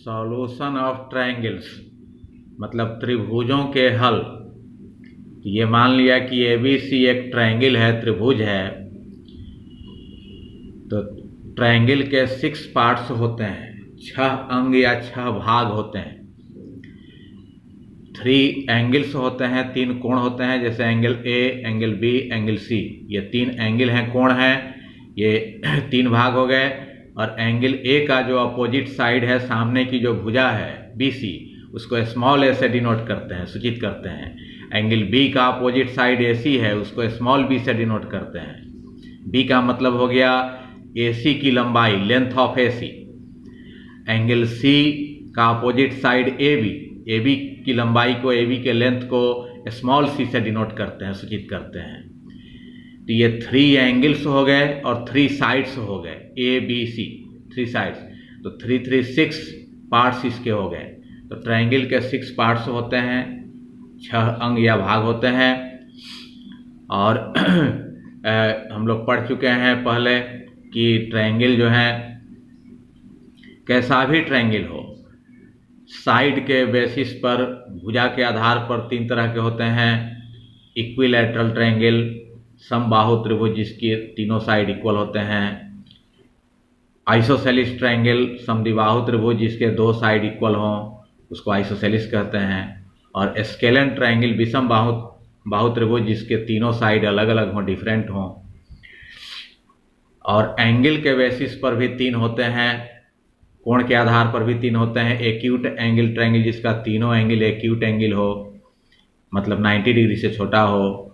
Solution of triangles मतलब त्रिभुजों के हल। ये मान लिया कि ABC एक ट्रायंगल है, त्रिभुज है। तो ट्रायंगल के 6 पार्ट्स होते हैं, 6 अंग या 6 भाग होते हैं। 3 एंगल्स होते हैं, 3 कोण होते हैं, जैसे angle A, angle B, angle C। ये 3 एंगल हैं, कोण हैं, ये 3 भाग हो गए। और एंगल A का जो अपोजिट साइड है, सामने की जो भुजा है BC, उसको स्मॉल a से डिनोट करते हैं, सूचित करते हैं। एंगल B का अपोजिट साइड AC है, उसको स्मॉल b से डिनोट करते हैं। B का मतलब हो गया AC की लंबाई, length of AC। Angle C का अपोजिट साइड AB की लंबाई को, AB के लेंथ को स्मॉल c से डिनोट करते हैं, सूचित करते हैं। तो ये 3 एंगल्स हो गए और 3 साइड्स हो गए, ABC 3 साइड्स। तो 3 3 6 पार्ट्स इसके हो गए। तो ट्रायंगल के 6 पार्ट्स होते हैं, 6 अंग या भाग होते हैं। और हम लोग पढ़ चुके हैं पहले कि ट्रायंगल जो है, कैसा भी ट्रायंगल हो, साइड के बेसिस पर, भुजा के आधार पर 3 तरह के होते हैं। इक्विलैटरल ट्रायंगल, समबाहु त्रिभुज जिसकी तीनों साइड इक्वल होते हैं। आइसोसेलिस ट्रायंगल, समद्विबाहु त्रिभुज जिसके 2 साइड इक्वल हों, उसको आइसोसेलिस कहते हैं। और स्केलन ट्रायंगल, विषम बाहु त्रिभुज जिसके तीनों साइड अलग अलग हों, डिफरेंट हों। और एंगल के बेसिस पर भी 3 होते हैं, कोण के आधार पर भी 3 होते हैं। एक्यूट एंगल ट्रायंगल जिसका तीनों एंगल एक्यूट एंगल हो, मतलब 90 डिग्री से छोटा हो।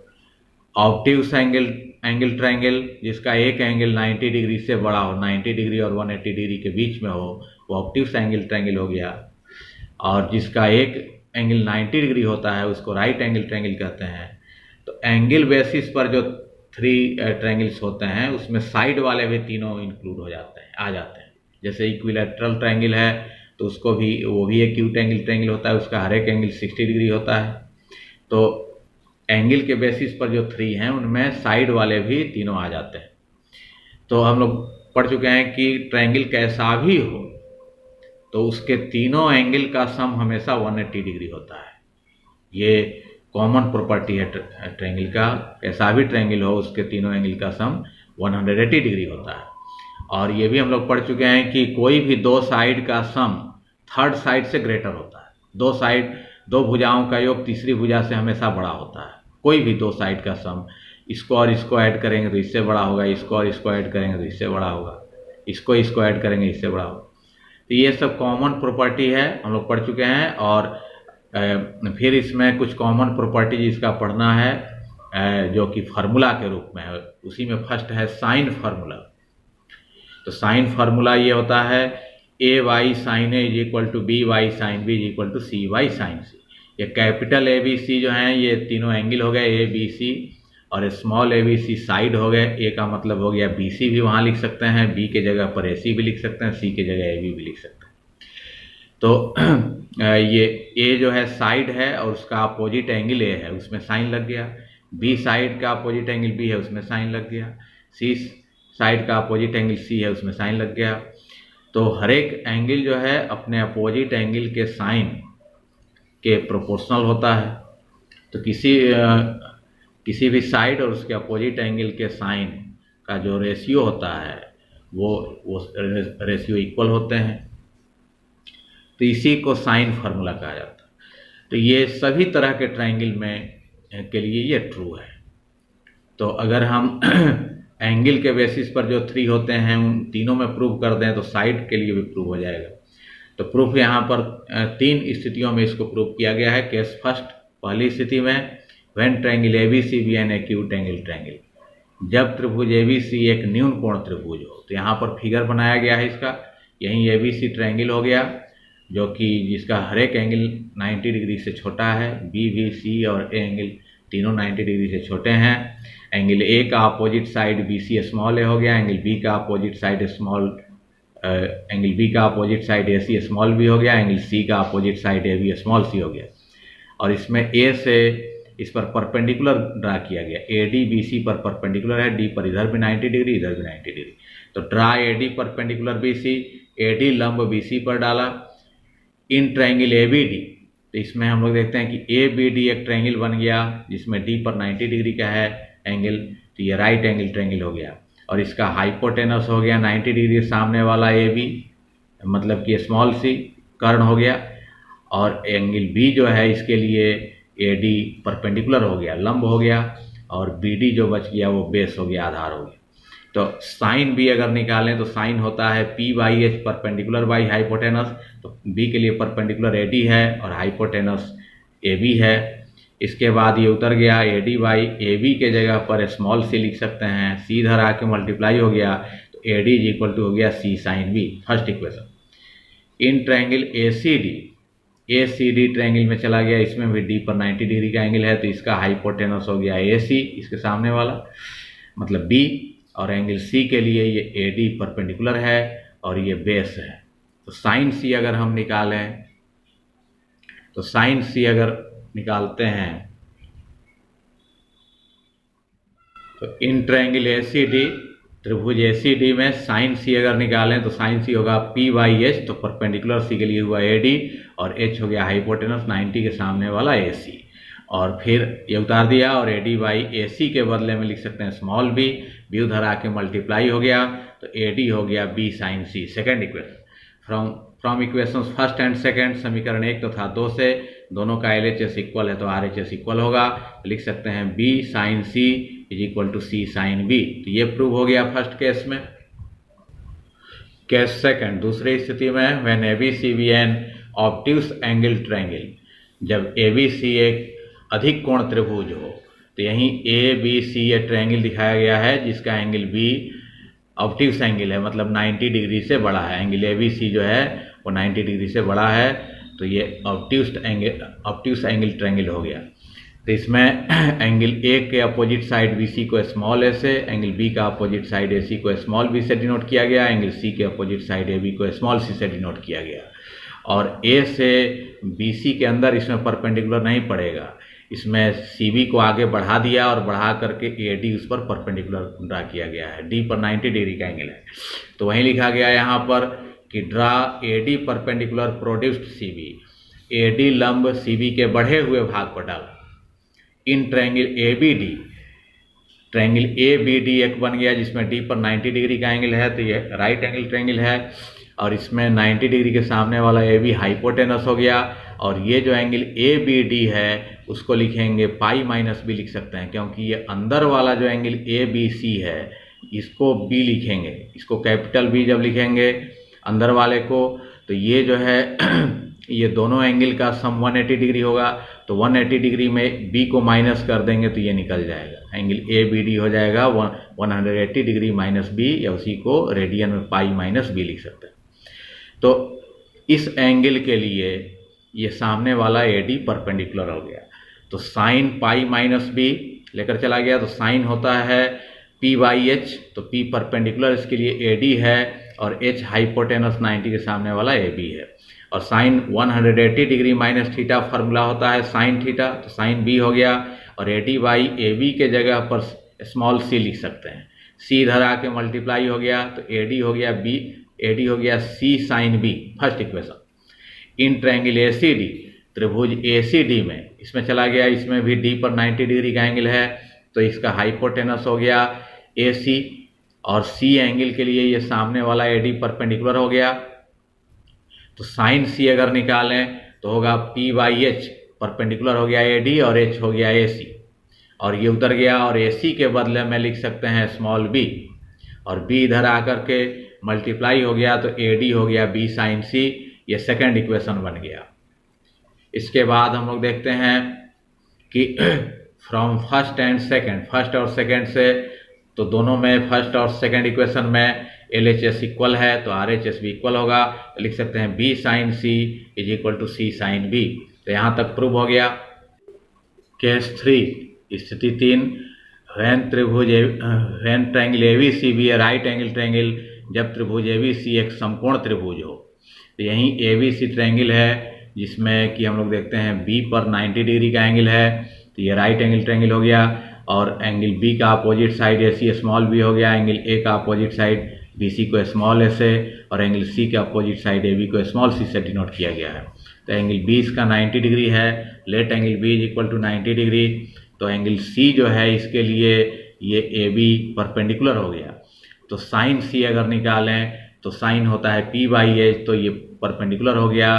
ऑब्ट्यूस एंगल ट्रायंगल जिसका एक एंगल 90 डिग्री से बड़ा हो, 90 डिग्री और 180 डिग्री के बीच में हो, वो ऑब्ट्यूस एंगल ट्रायंगल हो गया। और जिसका एक एंगल 90 डिग्री होता है, उसको राइट एंगल ट्रायंगल कहते हैं। तो एंगल बेसिस पर जो 3 ट्रायंगल्स होते हैं, उसमें साइड वाले भी तीनों इंक्लूड हो जाते हैं, आ जाते हैं। जैसे इक्विलैटरल ट्रायंगल है, तो उसको भी, वो भी एक्यूट एंगल ट्रायंगल होता है, उसका हर एक एंगल 60 डिग्री होता है। तो एंगल के बेसिस पर जो 3 हैं, उनमें साइड वाले भी तीनों आ जाते हैं। तो हम लोग पढ़ चुके हैं कि ट्रायंगल कैसा भी हो, तो उसके तीनों एंगल का सम हमेशा 180 डिग्री होता है। ये कॉमन प्रॉपर्टी है ट्रायंगल का। कैसा भी ट्रायंगल हो, उसके तीनों एंगल का सम 180 डिग्री होता है। और ये भी हम लोग पढ़ चुके हैं कि कोई भी 2 साइड का सम थर्ड साइड से ग्रेटर होता है। 2 भुजाओं का योग तीसरी भुजा से हमेशा बड़ा होता है। कोई भी 2 साइड का सम, इसको और इसको ऐड करेंगे तो इससे बड़ा होगा, इसको और इसको ऐड करेंगे तो इससे बड़ा होगा, इसको ऐड करेंगे इससे बड़ा होगा। तो ये सब कॉमन प्रॉपर्टी है, हम लोग पढ़ चुके हैं। और फिर इसमें कुछ कॉमन प्रॉपर्टी जिसका पढ़ना है, जो कि फार्मूला के रूप में है। उसी में फर्स्ट है साइन फार्मूला। तो साइन फार्मूला ये होता है AY sin A is equal to BY sin B is equal to CY sin C। ये कैपिटल ABC जो हैं, ये तीनों एंगल हो गए ABC, और स्मॉल ABC साइड हो गए। A का मतलब हो गया BC भी वहाँ लिख सकते हैं, B के जगह पर AC भी लिख सकते हैं, C के जगह AB भी लिख सकते हैं। तो ये A जो है साइड है, और उसका अपोजिट एंगल A है, उसमें साइन लग गया। B साइड का अपोजिट एंगल B है, उसमें साइन लग गया। C साइड का अपोजिट एंगल C है, उसमें साइन लग गया। तो हर एक एंगल जो है अपने अपोजिट एंगल के साइन के प्रोपोर्शनल होता है। तो किसी भी साइड और उसके अपोजिट एंगल के साइन का जो रेशियो होता है, वो रेशियो इक्वल होते हैं। तो इसी को साइन फार्मूला कहा जाता है। तो ये सभी तरह के ट्रायंगल में के लिए ये ट्रू है। तो अगर हम एंगल के बेसिस पर जो 3 होते हैं, उन तीनों में प्रूव कर दें, तो साइड के लिए भी प्रूव हो जाएगा। तो प्रूफ यहाँ पर 3 स्थितियों में इसको प्रूव किया गया है। केस फर्स्ट, पहली स्थिति में, when triangle ABC be an acute angle triangle, जब त्रिभुज ABC एक न्यून कोण त्रिभुज हो। तो यहाँ पर फिगर बनाया गया है इसका, यहीं ABC ट्रायंगल हो गया, जो कि जिसका हर एक एंगल 90 डिग्री से छोटा है। B भी C और A एंगल तीनों 90 डिग्री से छोटे हैं। एंगल A का opposite side BC small a हो गया, एंगल B का अपोजिट साइड एंगल B का opposite side AC small b हो गया, एंगल C का opposite side AB small c हो गया। और इसमें A से इस पर परपेंडिकुलर ड्रा किया गया, AD BC पर परपेंडिकुलर है, D पर इधर भी 90 डिग्री, इधर भी 90 डिग्री। तो draw AD perpendicular BC, AD लंब BC पर डाला, in triangle A B D, तो इसमें हम लोग देखते हैं कि ए बी डी एक ट्रायंगल बन गया जिसमें डी पर 90 डिग्री का है एंगल, तो ये राइट एंगल ट्रायंगल हो गया। और इसका हाइपोटेनस हो गया 90 डिग्री सामने वाला ए बी, मतलब कि स्मॉल सी कर्ण हो गया। और एंगल बी जो है इसके लिए ए डी परपेंडिकुलर हो गया, लंब हो गया, और बी डी जो बच गया वो बेस हो गया, आधार हो गया। तो साइन बी अगर निकालें तो साइन होता है P by H perpendicular by hypotenuse, तो बी के लिए परपेंडिकुलर ए डी है और हाइपोटेनस ए बी है। इसके बाद ये उतर गया A D by A B के जगह पर स्मॉल सी लिख सकते हैं, सी इधर आके मल्टीप्लाई हो गया, तो A D is equal to हो गया C sine B, first equation. In triangle A C D triangle में चला गया, इसमें भी डी पर 90 डिग्री का एंगल है, तो इसका हाइपोटेनस हो गया ए सी, इसके सामने वाला मतलब बी, और एंगल सी के लिए ये ए डी परपेंडिकुलर है और ये बेस है। तो साइन सी अगर हम निकालें, तो साइन सी अगर निकालते हैं तो इन ट्रायंगल ए सी डी, त्रिभुज ए सी डी में साइन सी अगर निकालें तो साइन सी होगा पी बाई एच, तो परपेंडिकुलर सी के लिए हुआ ए डी, और एच हो गया हाइपोटेनस 90 के सामने वाला ए सी, और फिर ये उतार दिया, और ए डी बाई ए सी के बदले में लिख सकते हैं स्मॉल बी, बी उधर आके मल्टीप्लाई हो गया, तो ए डी हो गया B sine C, second equation. From equations first and second, समीकरण 1 तथा 2 से दोनों का LHS इक्वल है तो RHS इक्वल होगा, तो लिख सकते हैं B sine C is equal to C sine B. तो ये प्रूव हो गया फर्स्ट केस में। केस सेकंड, दूसरी स्थिति में when ABCB an obtuse angle triangle, जब ABC एक अधिक कोण त्रिभुज हो, तो यहीं ABC ये ट्रायंगल दिखाया गया है जिसका एंगल B ऑब्ट्यूस एंगल है, मतलब 90 डिग्री से बड़ा है। एंगल ABC जो है वो 90 डिग्री से बड़ा है, तो ये ऑब्ट्यूस एंगल ट्रायंगल हो गया। तो इसमें एंगल A के अपोजिट साइड BC को स्मॉल a से, एंगल B का अपोजिट साइड AC को स्मॉल b से डिनोट किया गया, एंगल C के अपोजिट साइड AB को स्मॉल c से डिनोट किया गया। और A से BC के अंदर इसमें परपेंडिकुलर नहीं पड़ेगा, इसमें CB को आगे बढ़ा दिया और बढ़ा करके AD उस पर परपेंडिकुलर ड्रा किया गया है, D पर 90 डिग्री का एंगल है। तो वहीं लिखा गया यहाँ पर कि draw AD perpendicular produced CB, AD लंब CB के बढ़े हुए भाग पर डाला। In triangle ABD, triangle ABD एक बन गया जिसमें D पर 90 डिग्री का एंगल है, तो ये राइट एंगल ट्रायंगल है, और इसमें 90 डिग्री के सामने वाला AB हाइपोटेनस हो गया, और ये जो एंगल ABD है उसको लिखेंगे पाई माइनस बी लिख सकते हैं, क्योंकि ये अंदर वाला जो एंगल ABC है इसको B लिखेंगे, इसको कैपिटल B जब लिखेंगे अंदर वाले को, तो ये जो है ये दोनों एंगल का सम 180 डिग्री होगा, तो 180 डिग्री में B को माइनस कर देंगे तो ये निकल जाएगा, एंगल ABD हो जाएगा 180 डिग्री माइनस B, या उसी को रेडियन में पाई माइनस B लिख सकते हैं। तो इस एंगल के लिए ये सामने वाला AD परपेंडिकुलर हो गया, तो साइन पाई माइनस B लेकर चला गया, तो साइन होता है P बाई एच, तो P परपेंडिकुलर इसके लिए AD है, और H हाइपोटेनस 90 के सामने वाला AB है, और sine 180 degree minus theta formula होता है साइन थीटा, तो साइन B हो गया, और AD बाई AB के जगह पर स्मॉल c लिख सकते हैं, c इधर आके मल्टीप्लाई हो गया, तो AD हो गया C sine B, first equation. In triangle ACD, त्रिभुज ACD में इसमें चला गया, इसमें भी D पर 90 डिग्री का एंगल है, तो इसका हाइपोटेनस हो गया AC, और C एंगल के लिए ये सामने वाला AD परपेंडिकुलर हो गया, तो साइन C अगर निकालें तो होगा P बाई एच, परपेंडिकुलर हो गया AD और H हो गया AC, और ये उतर गया, और AC के बदले में लिख सकते हैं स्मॉल b, और b इधर आकर के मल्टीप्लाई हो गया, तो AD हो गया B साइन C, ये सेकंड इक्वेशन बन गया। इसके बाद हम लोग देखते हैं कि from first and second, first और सेकंड से, तो दोनों में फर्स्ट और सेकंड इक्वेशन में LHS इक्वल है, तो RHS भी इक्वल होगा, तो लिख सकते हैं B sine C is equal to C sine B। तो यहाँ तक प्रूव हो गया। केस 3, स्थिति 3, when triangle ABCB A right angle triangle, जब त्रिभुज ABC एक समकोण त्रिभुज हो, तो यहीं ABC ट्रायंगल है जिसमें कि हम लोग देखते हैं B पर 90 डिग्री का एंगल है, तो ये राइट एंगल ट्रायंगल हो गया, और एंगल B का opposite side AC small b हो गया, एंगल A का अपोजिट साइड BC को स्मॉल a से, और एंगल C के अपोजिट साइड AB को स्मॉल c से डिनोट किया गया है। तो एंगल बी इसका 90 डिग्री है, let angle B is equal to 90 degree. तो एंगल सी जो है इसके लिए ये ए बी परपेंडिकुलर हो गया। तो साइन सी अगर निकालें तो साइन होता है पी बाई एच, तो ये परपेंडिकुलर हो गया,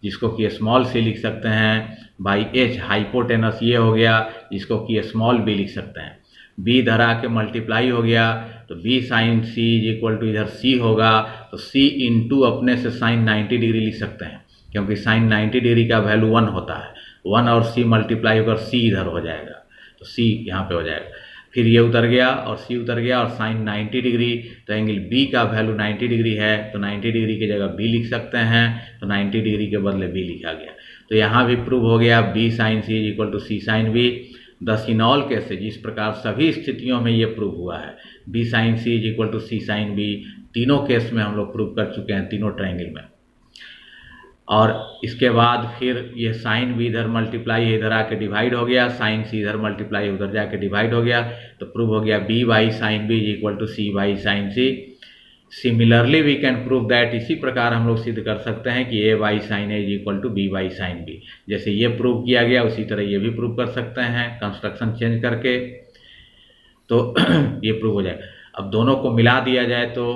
जिसको कि स्मॉल सी लिख सकते हैं, बाई एच हाइपोटेनस ये हो गया, जिसको कि स्मॉल बी लिख सकते हैं। बी इधर आके मल्टीप्लाई हो गया, तो B sine C is equal to इधर सी होगा, तो सी इंटू अपने से साइन 90 डिग्री लिख सकते हैं, क्योंकि साइन 90 डिग्री का वैल्यू 1 होता है। 1 और सी मल्टीप्लाई होकर सी इधर हो जाएगा, तो सी यहाँ पे हो जाएगा। फिर ये उतर गया और सी उतर गया और साइन 90 डिग्री, तो एंगल बी का वैल्यू 90 डिग्री है, तो 90 डिग्री की जगह बी लिख सकते हैं, तो 90 डिग्री के बदले बी लिखा गया। तो यहाँ भी प्रूव हो गया B sine C is equal to C sine B. Thus in all cases, इस प्रकार सभी स्थितियों में ये प्रूव हुआ है, B sine C is equal to C sine B. तीनों केस में हम लोग प्रूव कर चुके हैं, तीनों ट्रायंगल में। और इसके बाद फिर ये साइन भी इधर मल्टीप्लाई इधर आके डिवाइड हो गया, साइन सी इधर मल्टीप्लाई उधर जाके डिवाइड हो गया, तो प्रूव हो गया B by sine B is equal to C by sine C. Similarly we can prove that, इसी प्रकार हम लोग सिद्ध कर सकते हैं कि A by sine A is equal to B by sine B. जैसे ये प्रूव किया गया उसी तरह ये भी प्रूव कर सकते हैं कंस्ट्रक्शन चेंज करके, तो ये प्रूव हो जाए। अब दोनों को मिला दिया जाए तो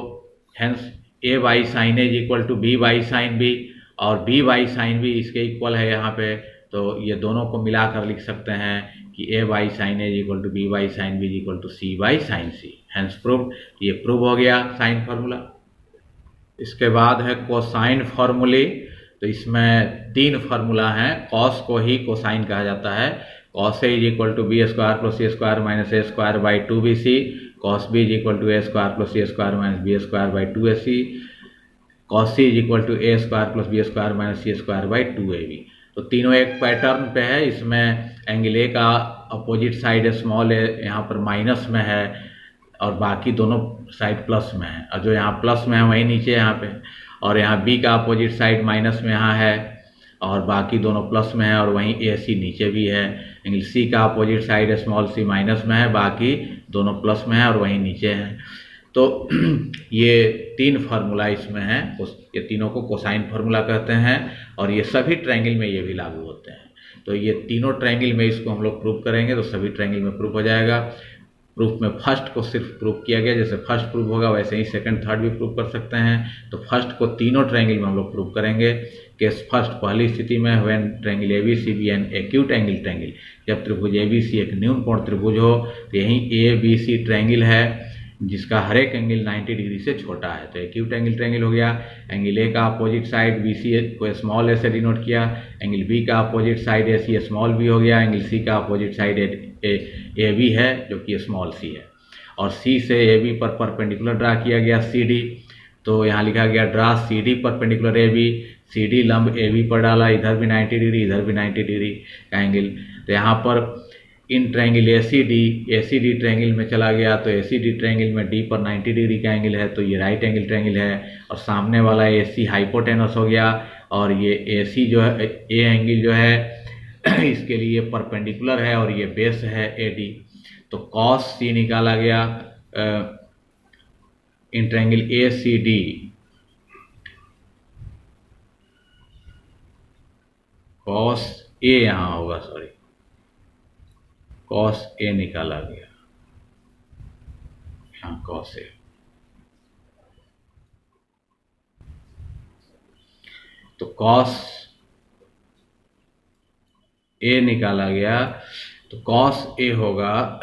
hence A by sine A is equal to B by sine B, और बी बाई साइन बी इसके इक्वल है यहाँ पे, तो ये दोनों को मिलाकर लिख सकते हैं कि A by sine A is equal to B by sine B is equal to C by sine C. Hence prove, ये प्रूव हो गया साइन फार्मूला। इसके बाद है कोसाइन फार्मूले, तो इसमें 3 फार्मूला हैं। कॉस को ही कोसाइन कहा जाता है। Cos A is equal to B square plus A square minus A square by 2bc, cos B is equal to A square plus A square minus B square by 2ac, cos C is equal to A square plus B square minus C square by 2ab। तो तीनों एक pattern पे है। इसमें angle A का opposite side small ए यहाँ पर minus में है और बाकी दोनों साइड प्लस में है, और जो यहाँ प्लस में है वही नीचे यहाँ पे, और यहाँ बी का अपोजिट साइड माइनस में यहाँ है और बाकी दोनों प्लस में है, और वहीं ए सी नीचे भी है। एंगल सी का opposite side small C minus में है, बाकी दोनों प्लस में है और वहीं नीचे है। तो ये 3 फार्मूला इसमें हैं, ये तीनों को कोसाइन फार्मूला कहते हैं, और ये सभी ट्रायंगल में ये भी लागू होते हैं। तो ये तीनों ट्रायंगल में इसको हम लोग प्रूव करेंगे तो सभी ट्रायंगल में प्रूव हो जाएगा। प्रूफ में फर्स्ट को सिर्फ प्रूव किया गया, जैसे फर्स्ट प्रूव होगा वैसे ही सेकंड थर्ड भी प्रूव कर सकते हैं। तो फर्स्ट को तीनों ट्रायंगल में हम लोग प्रूव करेंगे। केस फर्स्ट, पहली स्थिति में when triangle ABC N acute angle triangle, जब त्रिभुज ABC एक न्यून कोण त्रिभुज हो, तो यही ABC ट्रायंगल है जिसका हर एक एंगल 90 डिग्री से छोटा है, तो एक्यूट एंगल ट्रायंगल हो गया। एंगल ए का अपोजिट साइड BC को स्मॉल ए से डिनोट किया, एंगल बी का opposite side AC small B हो गया, एंगल सी का अपोजिट साइड AB है जो कि स्मॉल सी है, और सी से AB पर परपेंडिकुलर ड्रा किया गया CD, तो यहाँ लिखा गया draw CD perpendicular AB, CD लंब AB पर डाला, इधर भी 90 डिग्री इधर भी 90 डिग्री का एंगल। तो यहाँ पर इन ट्रायंगल ACD ट्रायंगल में चला गया, तो ACD ट्रायंगल में D पर 90 डिग्री का एंगल है, तो ये राइट एंगल ट्रायंगल है, और सामने वाला AC हाइपोटेनस हो गया, और ये AC जो है A एंगल जो है इसके लिए परपेंडिकुलर है, और ये बेस है AD। तो cos C निकाला गया इन ट्रायंगल ACD, cos A यहाँ होगा, सॉरी cos A निकाला गया, हाँ cos A। तो cos A निकाला गया, तो cos A होगा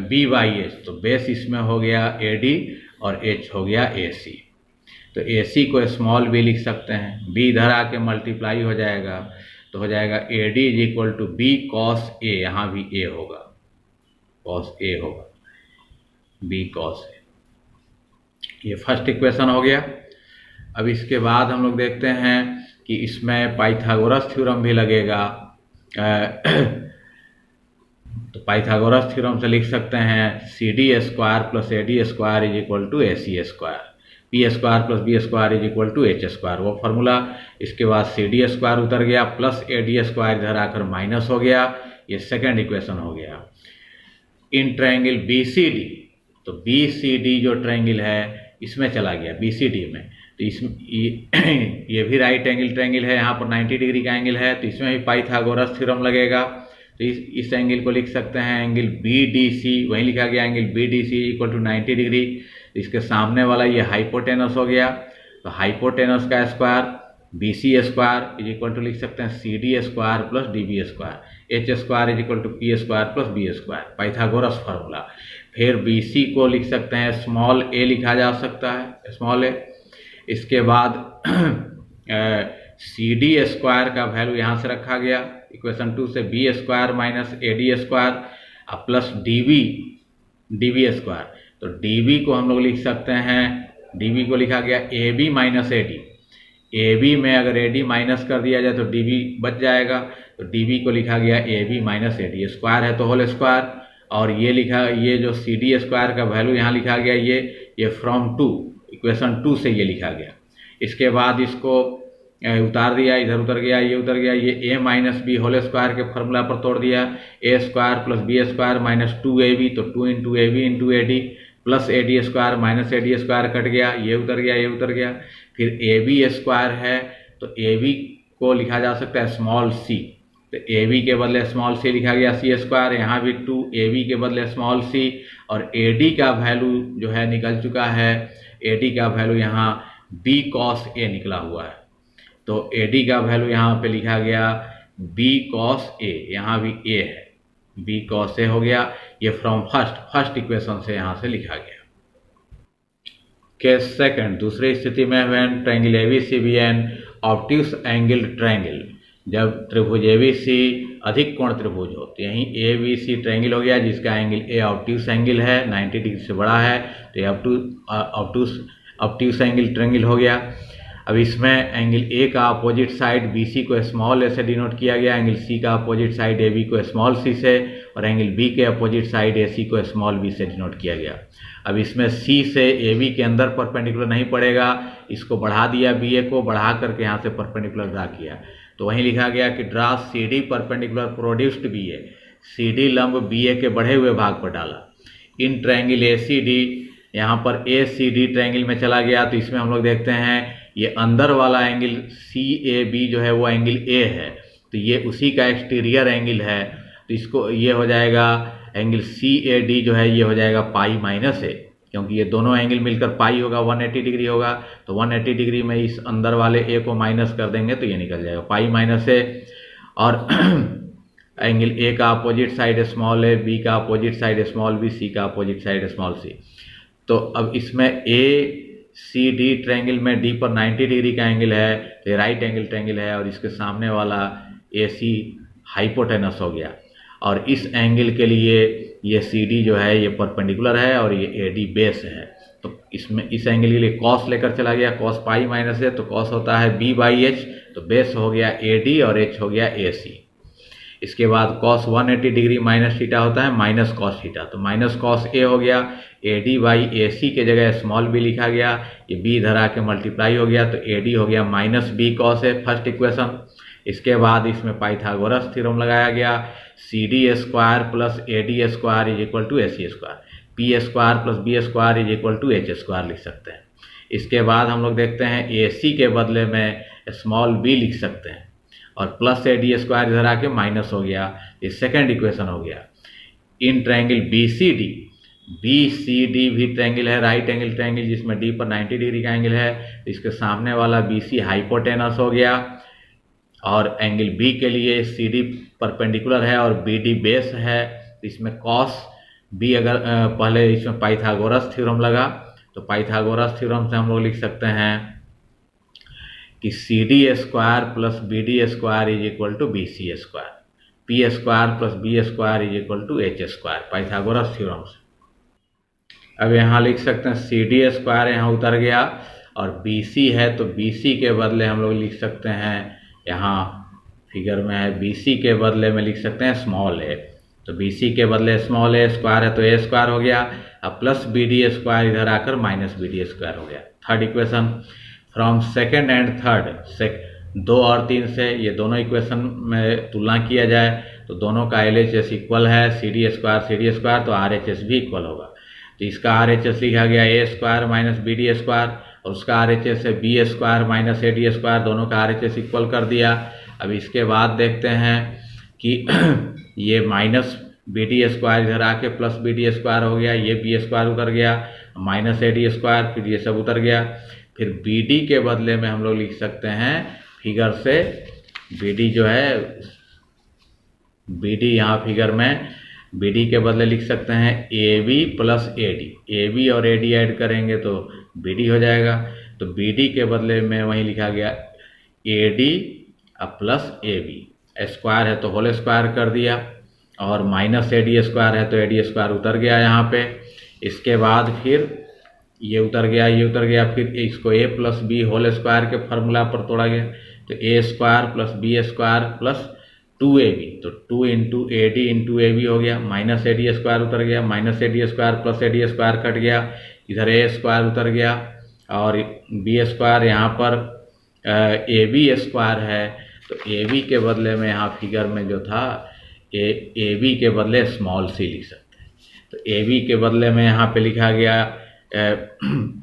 B बाई एच, तो बेस इसमें हो गया AD और H हो गया AC। तो AC को स्मॉल b लिख सकते हैं, B इधर आके मल्टीप्लाई हो जाएगा, तो हो जाएगा AD is equal to B cos A, यहाँ भी A होगा, cos A होगा, B cos A। ये फर्स्ट इक्वेशन हो गया। अब इसके बाद हम लोग देखते हैं कि इसमें पाइथागोरस थ्योरम भी लगेगा। तो पाइथागोरस थ्योरम से लिख सकते हैं CD square plus AD square is equal to AC square, P square plus B square is equal to H square, वो फार्मूला। इसके बाद CD स्क्वायर उतर गया, प्लस AD स्क्वायर इधर आकर माइनस हो गया, ये सेकेंड इक्वेशन हो गया। इन ट्रायंगल BCD, तो BCD जो ट्रायंगल है इसमें चला गया BCD में, तो तो इसमें ये भी राइट एंगल ट्रायंगल है, यहाँ पर 90 डिग्री का एंगल है, तो इसमें भी पाइथागोरस थ्योरम लगेगा। तो इस एंगल को लिख सकते हैं एंगल BDC, वहीं लिखा गया angle BDC equal to 90 degree. इसके सामने वाला ये हाइपोटेनस हो गया, तो हाइपोटेनस का square BC square is equal to लिख सकते हैं CD square plus DB square, H square is equal to P square plus B square, Pythagoras formula. फिर BC को लिख सकते हैं स्मॉल a लिखा जा सकता है, स्मॉल a। इसके बाद CD स्क्वायर का वैल्यू यहाँ से रखा गया इक्वेशन 2 से, B square minus AD square plus DB square. तो DB को हम लोग लिख सकते हैं, DB को लिखा गया AB माइनस AD। AB में अगर AD माइनस कर दिया जाए तो DB बच जाएगा, तो DB को लिखा गया AB माइनस AD, स्क्वायर है तो होल स्क्वायर। और ये जो CD स्क्वायर का वैल्यू यहाँ लिखा गया, ये फ्रॉम 2 इक्वेशन 2 से ये लिखा गया। इसके बाद इसको उतार दिया, इधर उतर गया, ये उतर गया, ये a minus B whole square के फॉर्मूला पर तोड़ दिया, a square plus B square minus 2ab, तो 2 into AB into AD plus AD square minus AD square cut गया, ये उतर गया, ये उतर गया। फिर AB स्क्वायर है तो AB को लिखा जा सकता है स्मॉल c, तो AB के बदले स्मॉल c लिखा गया C स्क्वायर, यहाँ भी 2AB के बदले स्मॉल c। और AD का वैल्यू जो है निकल चुका है, AD का वैल्यू यहाँ B cos A निकला हुआ है, तो AD का वैल्यू यहाँ पे लिखा गया B cos A, यहाँ भी A है, B cos A हो गया। ये फ्रॉम फर्स्ट इक्वेशन से यहाँ से लिखा गया। केस सेकंड, दूसरी स्थिति में when triangle ABCB an obtuse angle triangle, जब त्रिभुज ABC अधिक कोण त्रिभुज हो, तो यहीं ABC ट्रायंगल हो गया जिसका एंगल A ऑब्ट्यूस एंगल है, 90 डिग्री से बड़ा है, तो ये ऑब्ट्यूस एंगल ट्रायंगल हो गया। अब इसमें एंगल A का अपोजिट साइड BC को स्मॉल a से डिनोट किया गया, एंगल C का अपोजिट साइड AB को स्मॉल c से, और एंगल B के अपोजिट साइड AC को स्मॉल b से डिनोट किया गया। अब इसमें C से AB के अंदर परपेंडिकुलर नहीं पड़ेगा, इसको बढ़ा दिया, BA को बढ़ा करके यहाँ से परपेंडिकुलर ड्रा किया, तो वहीं लिखा गया कि draw CD perpendicular produced BA, CD लंब BA के बढ़े हुए भाग पर डाला। इन ट्रायंगल ACD, यहाँ पर ACD ट्रायंगल में चला गया, तो इसमें हम लोग देखते हैं ये अंदर वाला एंगल CAB जो है वो एंगल A है, तो ये उसी का एक्सटीरियर एंगल है, तो इसको ये हो जाएगा एंगल CAD जो है ये हो जाएगा पाई माइनस A, क्योंकि ये दोनों एंगल मिलकर पाई होगा, 180 डिग्री होगा, तो 180 डिग्री में इस अंदर वाले A को माइनस कर देंगे तो ये निकल जाएगा पाई माइनस A। और एंगल A का opposite side small a, B का opposite side small b, C का अपोजिट साइड स्मॉल c। तो अब इसमें ACD ट्रायंगल में D पर 90 डिग्री का एंगल है, तो ये राइट एंगल ट्रायंगल है, और इसके सामने वाला AC हाइपोटेनस हो गया, और इस एंगल के लिए ये CD जो है ये परपेंडिकुलर है और ये AD बेस है। तो इसमें इस एंगल के लिए कॉस लेकर चला गया, कॉस पाई माइनस है, तो कॉस होता है B/H, तो बेस हो गया AD और H हो गया AC। इसके बाद कॉस 180 डिग्री माइनस थीटा होता है माइनस कॉस थीटा, तो माइनस कॉस A हो गया, AD/AC के जगह स्मॉल b लिखा गया, ये b इधर आके मल्टीप्लाई हो गया, तो AD हो गया minus B cos A, first equation. इसके बाद इसमें पाइथागोरस थ्योरम लगाया गया, CD square plus AD square is equal to AC square, P square plus B square is equal to H square लिख सकते हैं। इसके बाद हम लोग देखते हैं AC के बदले में स्मॉल b लिख सकते हैं, और प्लस AD स्क्वायर इधर आके माइनस हो गया, ये सेकेंड इक्वेशन हो गया। इन ट्रायंगल BCD भी ट्रायंगल है, राइट एंगल ट्रायंगल जिसमें D पर 90 डिग्री का एंगल है, तो इसके सामने वाला BC हाइपोटेनस हो गया, और एंगल B के लिए CD परपेंडिकुलर है और BD बेस है, तो इसमें cos B अगर पहले इसमें पाइथागोरस थ्योरम लगा, तो पाइथागोरस थ्योरम से हम लोग लिख सकते हैं कि CD square plus BD square is equal to BC square, P square plus B square is equal to H square, Pythagoras theorem से। अब यहाँ लिख सकते हैं CD स्क्वायर यहाँ उतर गया, और BC है तो BC के बदले हम लोग लिख सकते हैं, यहाँ फिगर में है BC के बदले में लिख सकते हैं स्मॉल a, तो BC के बदले स्मॉल a स्क्वायर है तो A स्क्वायर हो गया, अब प्लस BD स्क्वायर इधर आकर माइनस BD स्क्वायर हो गया। Third equation from second and third, 2 और 3 से ये दोनों इक्वेशन में तुलना किया जाए तो दोनों का LHS इक्वल है, CD स्क्वायर तो RHS भी इक्वल होगा, तो इसका RHS लिखा गया A square minus BD square, और उसका RHS है B square minus AD square, दोनों का RHS इक्वल कर दिया। अब इसके बाद देखते हैं कि ये माइनस BD स्क्वायर इधर आके प्लस BD स्क्वायर हो गया, ये B स्क्वायर उतर गया, माइनस AD स्क्वायर, फिर ये सब उतर गया। फिर BD के बदले में हम लोग लिख सकते हैं फिगर से, BD जो है BD यहाँ फिगर में BD के बदले लिख सकते हैं AB प्लस AD, AB और AD ऐड करेंगे तो BD हो जाएगा। तो BD के बदले में वहीं लिखा गया AD प्लस AB, स्क्वायर है तो होल स्क्वायर कर दिया, और माइनस AD स्क्वायर है तो AD स्क्वायर उतर गया यहाँ पे। इसके बाद फिर ये उतर गया, ये उतर गया, फिर इसको A plus B whole square के फार्मूला पर तोड़ा गया, तो A square plus B square plus 2AB, तो 2 इंटू AD इंटू AB हो गया, माइनस AD स्क्वायर उतर गया, minus AD square plus AD square cut गया, इधर A स्क्वायर उतर गया, और B स्क्वायर यहाँ पर AB स्क्वायर है, तो AB के बदले में यहाँ फिगर में जो था AB के बदले स्मॉल c लिख सकते हैं। तो AB के बदले में यहाँ पे लिखा गया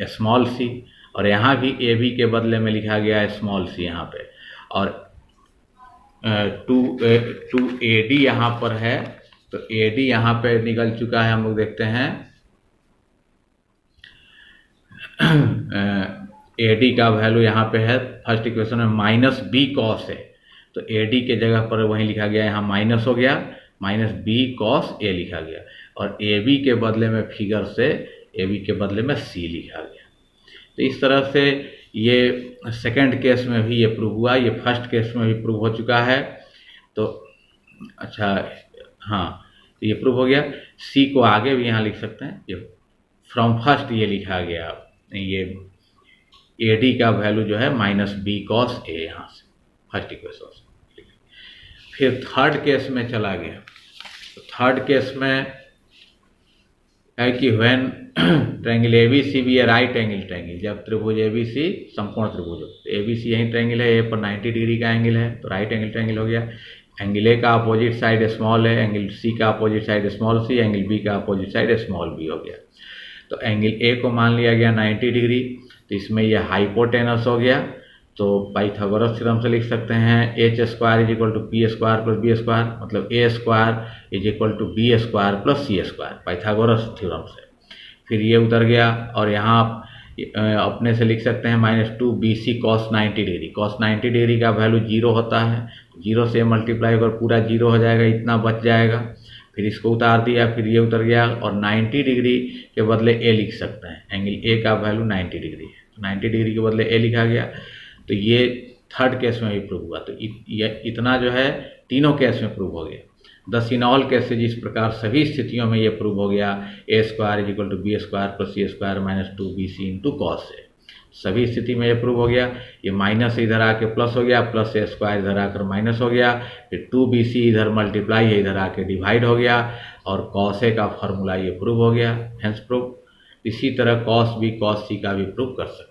स्मॉल c, और यहाँ भी AB के बदले में लिखा गया स्मॉल c यहाँ पे, और 2AD यहाँ पर है, तो AD यहाँ पे निकल चुका है, हम लोग देखते हैं AD का वैल्यू यहाँ पे है फर्स्ट इक्वेशन में माइनस B कॉस है, तो AD के जगह पर वहीं लिखा गया, यहाँ माइनस हो गया, माइनस B कॉस A लिखा गया, और AB के बदले में फिगर से AB के बदले में C लिखा गया। तो इस तरह से ये सेकंड केस में भी ये प्रूव हुआ, ये फर्स्ट केस में भी प्रूव हो चुका है। तो अच्छा हाँ, तो ये प्रूव हो गया। C को आगे भी यहाँ लिख सकते हैं, ये फ्रॉम फर्स्ट ये लिखा गया, ये AD का वैल्यू जो है माइनस B कॉस A यहाँ से फर्स्ट इक्वेशन से। फिर थर्ड केस में चला गया, तो थर्ड केस में है कि व्हेन ट्रायंगल ABC भी है राइट एंगल ट्रायंगल, जब त्रिभुज ABC समकोण त्रिभुज हो, तो ABC यही ट्रायंगल है, A पर 90 डिग्री का एंगल है, तो राइट एंगल ट्रायंगल हो गया। एंगल A का अपोजिट साइड स्मॉल है, एंगल C का opposite side small c, angle B का अपोजिट साइड स्मॉल b हो गया। तो एंगल A को मान लिया गया 90 डिग्री, तो इसमें यह हाइपोटेनस हो गया, तो पाइथागोरस थ्योरम से लिख सकते हैं h square is equal to P square plus B square, मतलब A square is equal to B square plus C square, Pythagoras theorem से। फिर ये उतर गया, और यहाँ अपने से लिख सकते हैं minus 2BC cos 90 degree, cos 90 degree का वैल्यू 0 होता है, 0 से मल्टीप्लाई कर पूरा 0 हो जाएगा, इतना बच जाएगा। फिर इसको उतार दिया, फिर ये उतर गया, और 90 डिग्री के बदले A लिख सकते हैं, एंगल A का वैल्यू 90 डिग्री है, तो 90 डिग्री के बदले A लिखा गया। तो ये थर्ड केस में भी प्रूव हुआ। तो इतना जो है तीनों केस में प्रूव हो गया। दस इन ऑल केसेज इस प्रकार सभी स्थितियों में ये प्रूव हो गया A square is equal to B square plus C square minus 2BC into cos A, सभी स्थिति में ये प्रूव हो गया। ये माइनस इधर आके प्लस हो गया, प्लस A स्क्वायर इधर आकर माइनस हो गया, फिर 2BC इधर मल्टीप्लाई है, इधर आके डिवाइड हो गया, और कॉस A का फॉर्मूला ये प्रूव हो गया, हेंस प्रूव। इसी तरह कॉस B कॉस C का भी प्रूव कर सकते हैं।